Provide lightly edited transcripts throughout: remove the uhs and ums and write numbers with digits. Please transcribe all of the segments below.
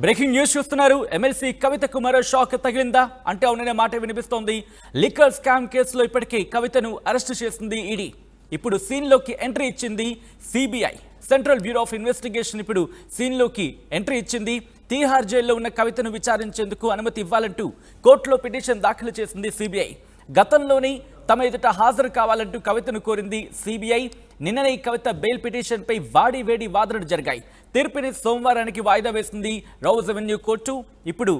Breaking news చూస్తున్నారు. MLC కవితకు మరో షాక్ తగిలిందా అంటే అవుననే మాట వినిపిస్తోంది. లిక్కర్ స్కామ్ కేసులో ఇప్పటికే కవితను అరెస్టు చేసింది ఈడీ. ఇప్పుడు సీన్లోకి ఎంట్రీ ఇచ్చింది CBI. Central bureau of investigation ఇప్పుడు సీన్లోకి ఎంట్రీ ఇచ్చింది. తీహార్ జైల్లో ఉన్న కవితను విచారించేందుకు అనుమతి ఇవ్వాలంటూ కోర్టులో పిటిషన్ దాఖలు చేసింది సిబిఐ. గతంలోని తమ ఎదుట హాజరు కావాలంటూ కవితను కోరింది సిబిఐ. నిన్ననే కవిత బెయిల్ పిటిషన్పై వాడి వేడి వాదనలు జరిగాయి. తీర్పుని సోమవారానికి వాయిదా వేసింది రౌజ్ అవెన్యూ కోర్టు. ఇప్పుడు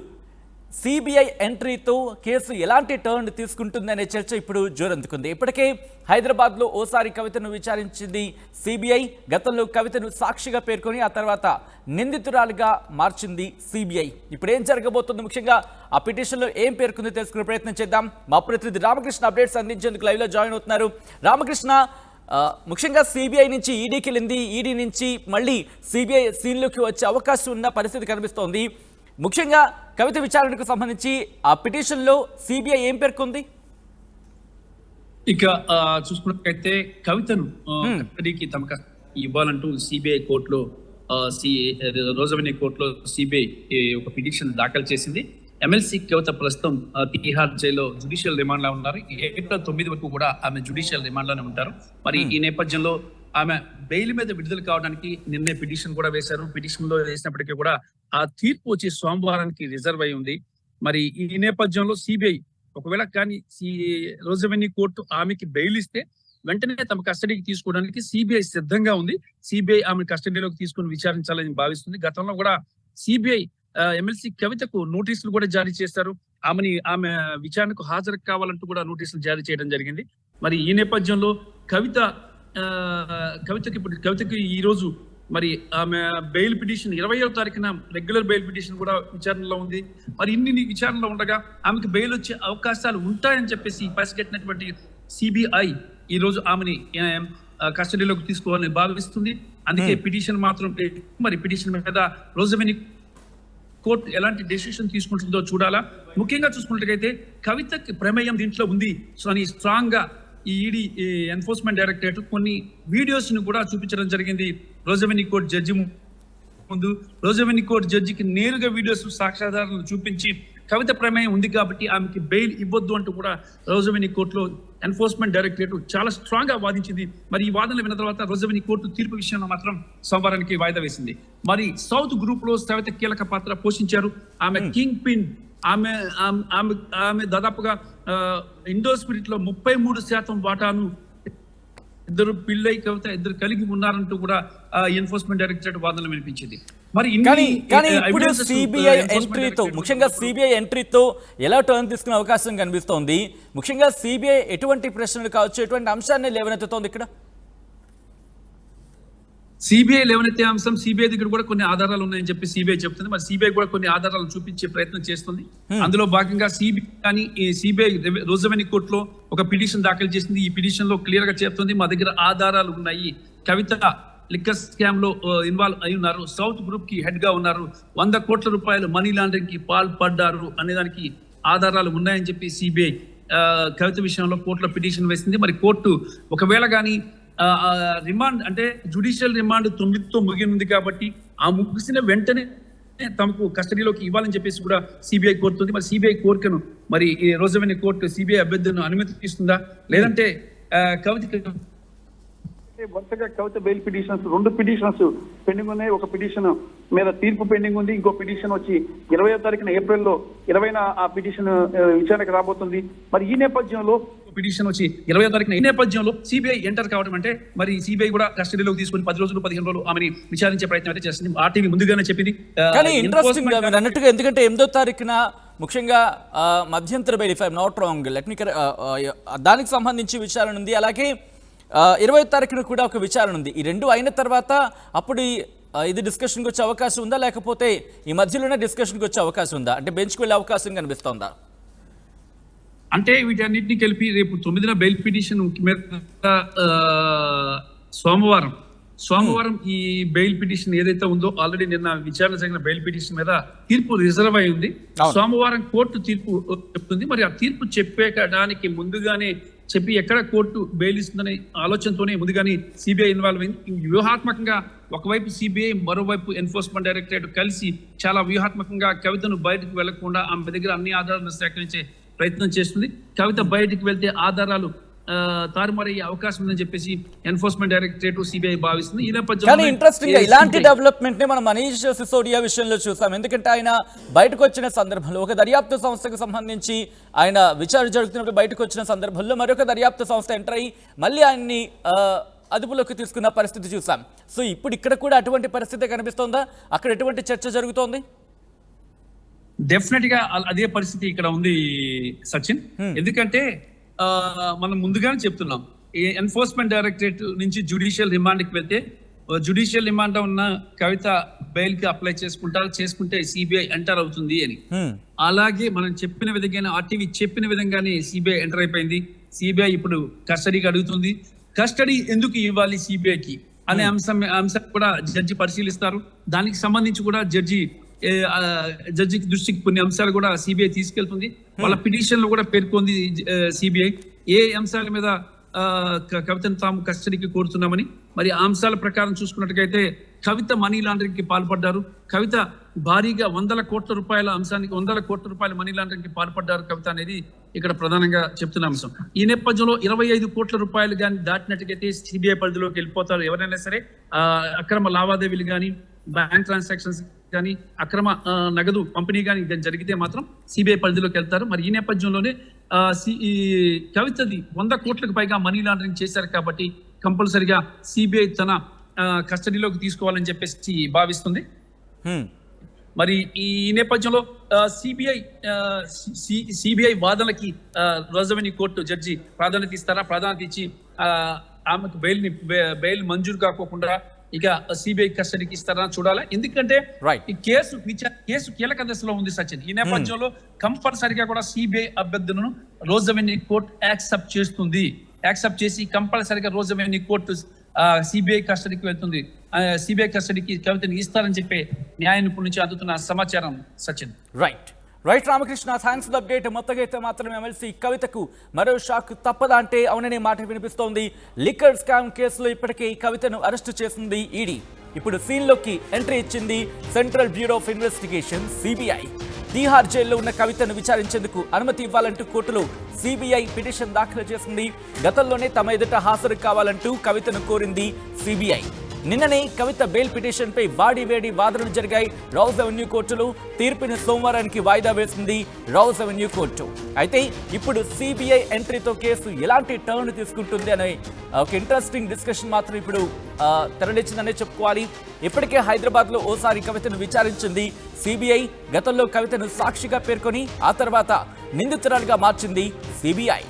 సిబిఐ ఎంట్రీతో కేసు ఎలాంటి టర్న్ తీసుకుంటుందనే చర్చ ఇప్పుడు జోరందుకుంది. ఇప్పటికే హైదరాబాద్లో ఓసారి కవితను విచారించింది సిబిఐ. గతంలో కవితను సాక్షిగా పేర్కొని ఆ తర్వాత నిందితురాలుగా మార్చింది సిబిఐ. ఇప్పుడు ఏం జరగబోతుంది, ముఖ్యంగా ఆ పిటిషన్లో ఏం పేర్కొంది తెలుసుకునే ప్రయత్నం చేద్దాం. మా ప్రతినిధి రామకృష్ణ అప్డేట్స్ అందించేందుకు లైవ్లో జాయిన్ అవుతున్నారు. రామకృష్ణ, ముఖ్యంగా సిబిఐ నుంచి ఈడీకి వెళ్ళింది, ఈడీ నుంచి మళ్ళీ సిబిఐ సీన్లోకి వచ్చే అవకాశం ఉన్న పరిస్థితి కనిపిస్తోంది. ముఖ్యంగా కవిత విచారణకు సంబంధించి ఆ పిటిషన్లో సిబిఐ ఏం పేర్కొంది? ఇక చూసుకున్నట్లయితే కవితను కస్టడీకి తమకు ఇవ్వాలంటూ సిబిఐ కోర్టులో రోజ్ అవెన్యూ కోర్టులో సిబిఐ ఒక పిటిషన్ దాఖలు చేసింది. ఎమ్మెల్సీ కవిత ప్రస్తుతం తీహార్ జైల్లో జ్యుడిషియల్ రిమాండ్ లో ఉన్నారు. ఏప్రిల్ 9 వరకు కూడా ఆమె జ్యుడిషియల్ రిమాండ్ లోనే ఉంటారు. మరి ఈ నేపథ్యంలో ఆమె బెయిల్ మీద విడుదల కావడానికి నిన్నే పిటిషన్ కూడా వేశారు. పిటిషన్ లో వేసినప్పటికీ కూడా ఆ తీర్పు వచ్చి సోమవారానికి రిజర్వ్ అయి ఉంది. మరి ఈ నేపథ్యంలో సిబిఐ ఒకవేళ కానీ రోజ్ అవెన్యూ కోర్టు ఆమెకి బెయిల్ ఇస్తే వెంటనే తమ కస్టడీకి తీసుకోవడానికి సిబిఐ సిద్ధంగా ఉంది. సిబిఐ ఆమె కస్టడీలోకి తీసుకుని విచారించాలని భావిస్తుంది. గతంలో కూడా సిబిఐ ఎమ్మెల్సీ కవితకు నోటీసులు కూడా జారీ చేశారు. ఆమె విచారణకు హాజరు కావాలంటూ కూడా నోటీసులు జారీ చేయడం జరిగింది. మరి ఈ నేపథ్యంలో కవితకి ఈ రోజు మరి ఆమె బెయిల్ పిటిషన్ 20వ తారీఖున రెగ్యులర్ బెయిల్ పిటిషన్ కూడా విచారణలో ఉంది. మరి ఇన్ని విచారణలో ఉండగా ఆమెకు బెయిల్ వచ్చే అవకాశాలు ఉంటాయని చెప్పేసి పసిగట్టినటువంటి సిబిఐ ఈ రోజు ఆమెని కస్టడీలోకి తీసుకోవాలని భావిస్తుంది. అందుకే పిటిషన్ మాత్రం మరి పిటిషన్ మీద రోజ్ అవెన్యూ కోర్టు ఎలాంటి డెసిషన్ తీసుకుంటుందో చూడాలా. ముఖ్యంగా చూసుకున్నట్లయితే కవితకి ప్రమేయం దీంట్లో ఉంది అని స్ట్రాంగ్ గా ఈ ఈడీ ఎన్ఫోర్స్మెంట్ డైరెక్టరేట్ కొన్ని వీడియోస్ ను కూడా చూపించడం జరిగింది రోజ్ అవెన్యూ కోర్టు జడ్జి ముందు. రోజ్ అవెన్యూ కోర్టు జడ్జికి నేరుగా వీడియోస్ సాక్ష్యాధారాలను చూపించి కవిత ప్రమేయం ఉంది కాబట్టి ఆమెకి బెయిల్ ఇవ్వద్దు అంటూ కూడా రోజ్ అవెన్యూ కోర్టులో ఎన్ఫోర్స్మెంట్ డైరెక్టరేట్ చాలా స్ట్రాంగ్ గా వాదించింది. మరి ఈ వాదనలు విన్న తర్వాత రోజ్ అవెన్యూ కోర్టు తీర్పు విషయంలో మాత్రం సోమవారానికి వాయిదా వేసింది. మరి సౌత్ గ్రూప్ లో కవిత కీలక పాత్ర పోషించారు. ఆమె కింగ్ పిన్, ఆమె దాదాపుగా ఇండో స్పిరిట్ లో 33% వాటాను ఇద్దరు పిల్లై కవిత ఇద్దరు కలిగి ఉన్నారంటూ కూడా ఎన్ఫోర్స్మెంట్ డైరెక్టరేట్ వాదనలు వినిపించింది. మరి ఇప్పుడు సిబిఐ ఎంట్రీతో, ముఖ్యంగా సిబిఐ ఎంట్రీతో ఎలా టర్న్ తీసుకునే అవకాశం కనిపిస్తోంది? ముఖ్యంగా సిబిఐ ఎటువంటి ప్రశ్నలు కావచ్చు, ఎటువంటి అంశాన్ని లేవనెత్తుతోంది ఇక్కడ? సిబిఐ లేవనెత్తే అంశం, సిబిఐ దగ్గర కూడా కొన్ని ఆధారాలు ఉన్నాయని చెప్పి సిబిఐ చెప్తుంది. మరి సిబిఐ కూడా కొన్ని ఆధారాలు చూపించే ప్రయత్నం చేస్తుంది. అందులో భాగంగా సిబిఐ రోజ్ అవెన్యూ కోర్టులో ఒక పిటిషన్ దాఖలు చేసింది. ఈ పిటిషన్ లో క్లియర్ గా చెప్తుంది, మా దగ్గర ఆధారాలు ఉన్నాయి, కవిత లిక్కర్ స్కామ్ లో ఇన్వాల్వ్ అయి ఉన్నారు, సౌత్ గ్రూప్ కి హెడ్ గా ఉన్నారు, 100 కోట్ల రూపాయలు మనీ లాండరింగ్ కి పాల్పడ్డారు అనేదానికి ఆధారాలు ఉన్నాయని చెప్పి సిబిఐ కవిత విషయంలో కోర్టులో పిటిషన్ వేసింది. మరి కోర్టు ఒకవేళ కానీ రిమాండ్ అంటే జ్యుడిషియల్ రిమాండ్ 9తో ముగినుంది కాబట్టి ఆ ముగిసిన వెంటనే తమకు కస్టడీలోకి ఇవ్వాలని చెప్పేసి కూడా సిబిఐ కోరుతుంది. మరి సిబిఐ కోరికను మరి రోజ్ అవెన్యూ కోర్టు సిబిఐ అభ్యర్థులను అనుమతిస్తుందా, లేదంటే కవితకి వరుసగా కవిత బెయిల్ పిటిషన్స్ 2 పిటిషన్స్ పెండింగ్ ఉన్నాయి. ఒక పిటిషన్ మీద తీర్పు పెండింగ్ ఉంది. ఇంకో పిటిషన్ వచ్చి 20వ తారీఖున ఏప్రిల్లో 20న ఆ పిటిషన్ విచారణకు రాబోతుంది. మరి ఈ నేపథ్యంలో పిటిషన్ వచ్చి 20వ తారీఖున ఈ నేపథ్యంలో సిబిఐ ఎంటర్ కావడం అంటే మరి సిబిఐ కూడా కస్టడీలోకి తీసుకుని 10 రోజులు 15 రోజులు ఆమెని విచారించే ప్రయత్నం అయితే చేస్తుంది. ఆర్టీవీ ముందుగానే చెప్పింది. కానీ ఇంట్రెస్టింగ్ గా మీరు అన్నట్టుగా, ఎందుకంటే 8వ తారీఖున ముఖ్యంగా మధ్యంతర bail, if I'm not wrong, దానికి సంబంధించి విచారణ ఉంది. అలాగే 20వ తారీఖున కూడా ఒక విచారణ ఉంది. ఈ రెండు అయిన తర్వాత అప్పుడు ఇది డిస్కషన్కి వచ్చే అవకాశం ఉందా, లేకపోతే ఈ మధ్యలోనే డిస్కషన్కి వచ్చే అవకాశం ఉందా? అంటే బెంచ్కి వెళ్ళే అవకాశం కనిపిస్తోందా? అంటే వీటన్నిటిని కలిపి రేపు 9న బెయిల్ పిటిషన్ సోమవారం ఈ బెయిల్ పిటిషన్ ఏదైతే ఉందో ఆల్రెడీ నిన్న విచారణ జరిగిన బెయిల్ పిటిషన్ మీద తీర్పు రిజర్వ్ అయి ఉంది. సోమవారం కోర్టు తీర్పు చెప్తుంది. మరి ఆ తీర్పు చెప్పేయడానికి ముందుగానే చెప్పి ఎక్కడ కోర్టు బెయిల్ ఇస్తుందనే ఆలోచనతోనే ముందుగానే సిబిఐ ఇన్వాల్వ్ అయింది. వ్యూహాత్మకంగా ఒకవైపు సిబిఐ, మరోవైపు ఎన్ఫోర్స్మెంట్ డైరెక్టరేట్ కలిసి చాలా వ్యూహాత్మకంగా కవితను బయటకు వెళ్లకుండా ఆమె దగ్గర అన్ని ఆధారాలను సేకరించే ప్రయత్నం చేస్తుంది. కవిత బయటికి వెళ్తే ఆధారాలు తారుమారయ్యే అవకాశం ఉందని చెప్పేసి ఎన్ఫోర్స్మెంట్ డైరెక్టరేట్ సిబిఐ భావిస్తుంది. ఈ నేపథ్యంలో ఇంట్రెస్టింగ్ గా ఇలాంటి డెవలప్మెంట్ ని మనం మనీష్ సిసోడియా విషయంలో చూసాం. ఎందుకంటే ఆయన బయటకు వచ్చిన సందర్భంలో ఒక దర్యాప్తు సంస్థకు సంబంధించి ఆయన విచారణ జరుగుతున్నప్పుడు బయటకు వచ్చిన సందర్భంలో మరొక దర్యాప్తు సంస్థ ఎంటర్ అయ్యి మళ్ళీ ఆయన్ని అదుపులోకి తీసుకున్న పరిస్థితి చూసాం. సో ఇప్పుడు ఇక్కడ కూడా అటువంటి పరిస్థితి కనిపిస్తోందా? అక్కడ ఎటువంటి చర్చ జరుగుతోంది? డెఫినెట్ గా అదే పరిస్థితి ఇక్కడ ఉంది సచిన్. ఎందుకంటే మనం ముందుగానే చెప్తున్నాం, ఎన్ఫోర్స్మెంట్ డైరెక్టరేట్ నుంచి జ్యుడిషియల్ రిమాండ్కి వెళ్తే జ్యుడిషియల్ రిమాండ్ ఉన్న కవిత బెయిల్ కి అప్లై చేసుకుంటే సిబిఐ ఎంటర్ అవుతుంది అని. అలాగే మనం చెప్పిన విధంగానే ఆర్టీవీ చెప్పిన విధంగానే సిబిఐ ఎంటర్ అయిపోయింది. సిబిఐ ఇప్పుడు కస్టడీకి అడుగుతుంది. కస్టడీ ఎందుకు ఇవ్వాలి సిబిఐకి అనే అంశం కూడా జడ్జి పరిశీలిస్తారు. దానికి సంబంధించి కూడా జడ్జి దృష్టికి కొన్ని అంశాలు కూడా సిబిఐ తీసుకెళ్తుంది. వాళ్ళ పిటిషన్ లో కూడా పేర్కొంది సిబిఐ ఏ అంశాల మీద కవితను తాము కస్టడీకి కోరుతున్నామని. మరి ఆ అంశాల ప్రకారం చూసుకున్నట్టుగైతే కవిత మనీ లాండరింగ్ కి పాల్పడ్డారు. కవిత భారీగా 100 కోట్ల రూపాయల అంశానికి 100 కోట్ల రూపాయల మనీ లాండరింగ్ కి పాల్పడ్డారు కవిత అనేది ఇక్కడ ప్రధానంగా చెప్తున్న అంశం. ఈ నేపథ్యంలో 25 కోట్ల రూపాయలు కానీ దాటినట్టుగైతే సిబిఐ పరిధిలోకి వెళ్ళిపోతారు ఎవరైనా సరే. అక్రమ లావాదేవీలు కానీ, బ్యాంక్ ట్రాన్సాక్షన్స్ కానీ, అక్రమ నగదు పంపిణీ కానీ జరిగితే మాత్రం సిబిఐ పరిధిలోకి వెళ్తారు. మరి ఈ నేపథ్యంలోనే కవితది 100 కోట్లకు పైగా మనీ లాండరింగ్ చేశారు కాబట్టి కంపల్సరిగా సిబిఐ తన కస్టడీలోకి తీసుకోవాలని చెప్పేసి భావిస్తుంది. మరి ఈ నేపథ్యంలో సిబిఐ వాదనలకి రోజవెన్యూ కోర్టు జడ్జి ప్రాధాన్యత ఇస్తారా? ప్రాధాన్యత ఇచ్చి ఆమెకు బెయిల్ మంజూరు కాకోకుండా ఇక సిబిఐ కస్టడీకి ఇస్తారా చూడాలి. ఎందుకంటే ఈ కేసు కీలక దశలో ఉంది సచిన్. ఈ నేపథ్యంలో కంపల్సరిగా కూడా సిబిఐ అభ్యర్థులను రోజవెన్యూ కోర్టు యాక్సెప్ట్ చేసి కంపల్సరిగా రోజవెన్యూ కోర్టు సిబిఐ కస్టడీకి వెళ్తుంది. సిబిఐ కస్టడీకి కవితని ఇస్తారని చెప్పి న్యాయ నిపుణుల నుంచి అందుతున్న సమాచారం Sachin. Right Ramakrishna, thanks for the update. మొత్తంగా అయితే మాత్రం ఎమ్మెల్సీ కవితకు మరో షాక్ తప్పదా అంటే అవుననే మాట వినిపిస్తోంది. లిక్కర్ స్కామ్ కేసులో ఇప్పటికే కవితను అరెస్టు చేసింది ఈడీ. ఇప్పుడు సీన్లోకి ఎంట్రీ ఇచ్చింది central bureau of investigation CBI. Tihar జైల్లో ఉన్న కవితను విచారించేందుకు అనుమతి ఇవ్వాలంటూ కోర్టులో సిబిఐ పిటిషన్ దాఖలు చేసింది. గతంలోనే తమ ఎదుట హాజరు కావాలంటూ కవితను కోరింది సిబిఐ. నిన్ననే కవిత బెయిల్ పిటిషన్పై వాడివేడి వాదనలు జరిగాయి రౌజ్ అవెన్యూ కోర్టులో. తీర్పుని సోమవారానికి వాయిదా వేసింది రౌజ్ అవెన్యూ కోర్టు. అయితే ఇప్పుడు సిబిఐ ఎంట్రీతో కేసు ఎలాంటి టర్న్ తీసుకుంటుంది అనే ఒక ఇంట్రెస్టింగ్ డిస్కషన్ మాత్రం ఇప్పుడు తెరలిచ్చిందనే చెప్పుకోవాలి. ఇప్పటికే హైదరాబాద్లో ఓసారి కవితను విచారించింది సిబిఐ. గతంలో కవితను సాక్షిగా పేర్కొని ఆ తర్వాత నిందితురాలుగా మార్చింది సిబిఐ.